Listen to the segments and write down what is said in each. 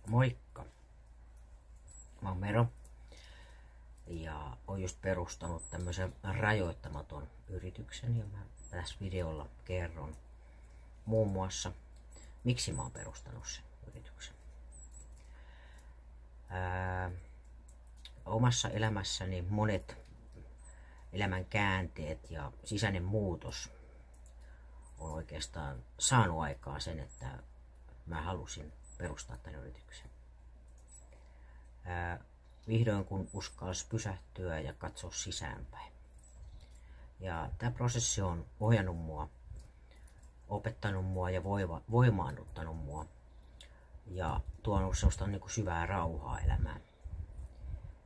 Moikka! Mä oon Mero ja oon just perustanut tämmöisen rajoittamaton yrityksen ja mä tässä videolla kerron muun muassa miksi mä oon perustanut sen yrityksen. Omassa elämässäni monet elämän käänteet ja sisäinen muutos on oikeastaan saanut aikaan sen, että mä halusin perustaa tämän yrityksen. Vihdoin kun uskalsi pysähtyä ja katsoa sisäänpäin. Ja tämä prosessi on ohjannut mua, opettanut mua ja voimaannuttanut mua ja tuonut sellaista syvää rauhaa elämään.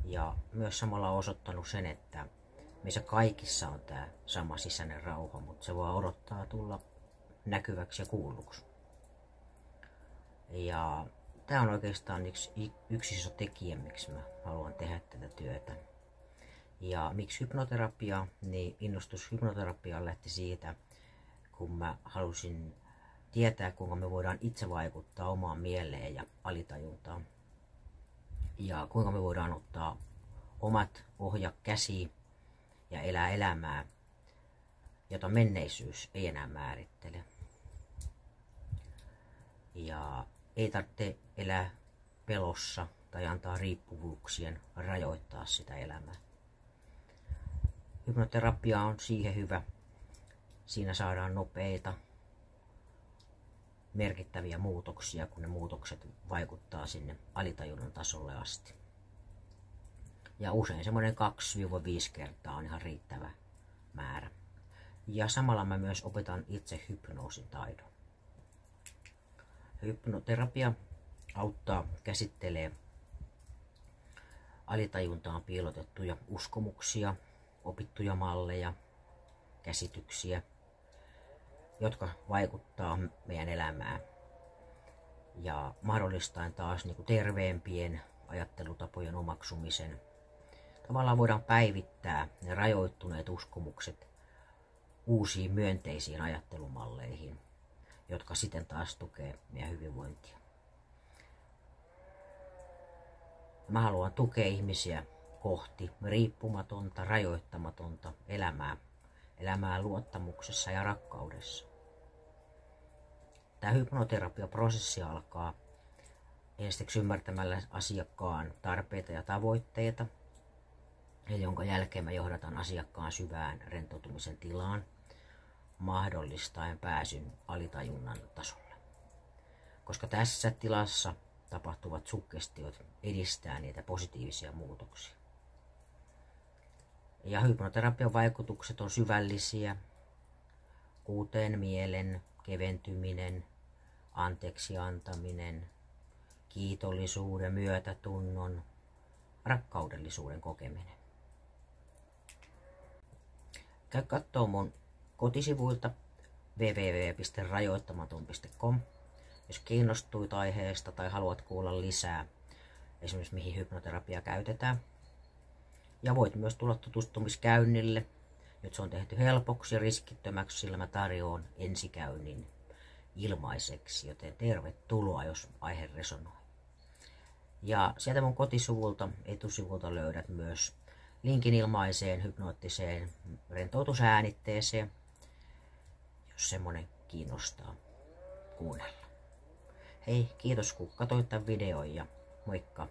Ja myös samalla osoittanut sen, että meissä kaikissa on tämä sama sisäinen rauha, mutta se vaan odottaa tulla näkyväksi ja kuulluksi. Ja tämä on oikeastaan yksi iso tekijä, miksi mä haluan tehdä tätä työtä. Ja miksi hypnoterapia, niin innostus hypnoterapiaan lähti siitä, kun mä halusin tietää, kuinka me voidaan itse vaikuttaa omaan mieleen ja alitajuntaan. Ja kuinka me voidaan ottaa omat ohjat käsiin ja elää elämää, jota menneisyys ei enää määrittele. Ja ei tarvitse elää pelossa tai antaa riippuvuuksien rajoittaa sitä elämää. Hypnoterapia on siihen hyvä. Siinä saadaan nopeita, merkittäviä muutoksia, kun ne muutokset vaikuttaa sinne alitajunnan tasolle asti. Ja usein semmoinen 2-5 kertaa on ihan riittävä määrä. Ja samalla mä myös opetan itse hypnoosin taidon. Hypnoterapia auttaa käsittelee alitajuntaan piilotettuja uskomuksia, opittuja malleja, käsityksiä, jotka vaikuttaa meidän elämään ja mahdollistaen taas terveempien ajattelutapojen omaksumisen. Tavallaan voidaan päivittää ne rajoittuneet uskomukset uusiin myönteisiin ajattelumalleihin, jotka sitten taas tukee meidän hyvinvointia. Mä haluan tukea ihmisiä kohti riippumatonta, rajoittamatonta elämää luottamuksessa ja rakkaudessa. Tämä hypnoterapiaprosessi alkaa ensiksi ymmärtämällä asiakkaan tarpeita ja tavoitteita, jonka jälkeen mä johdatan asiakkaan syvään rentoutumisen tilaan, mahdollistaen pääsyn alitajunnan tasolle. Koska tässä tilassa tapahtuvat suggestiot edistää niitä positiivisia muutoksia. Ja hypnoterapian vaikutukset on syvällisiä, kuten mielen keventyminen, anteeksi antaminen, kiitollisuuden, myötätunnon, rakkaudellisuuden kokeminen. Käy kattoo mun kotisivuilta www.rajoittamaton.com, jos kiinnostuit aiheesta tai haluat kuulla lisää, esimerkiksi mihin hypnoterapia käytetään. Ja voit myös tulla tutustumiskäynnille. Nyt se on tehty helpoksi ja riskittömäksi, sillä mä tarjoan ensikäynnin ilmaiseksi, joten tervetuloa, jos aihe resonoi. Ja sieltä mun kotisivulta, etusivulta löydät myös linkin ilmaiseen hypnoottiseen rentoutusäänitteeseen, jos semmonen kiinnostaa kuunnella. Hei, kiitos kun katsoit tämän videon ja moikka!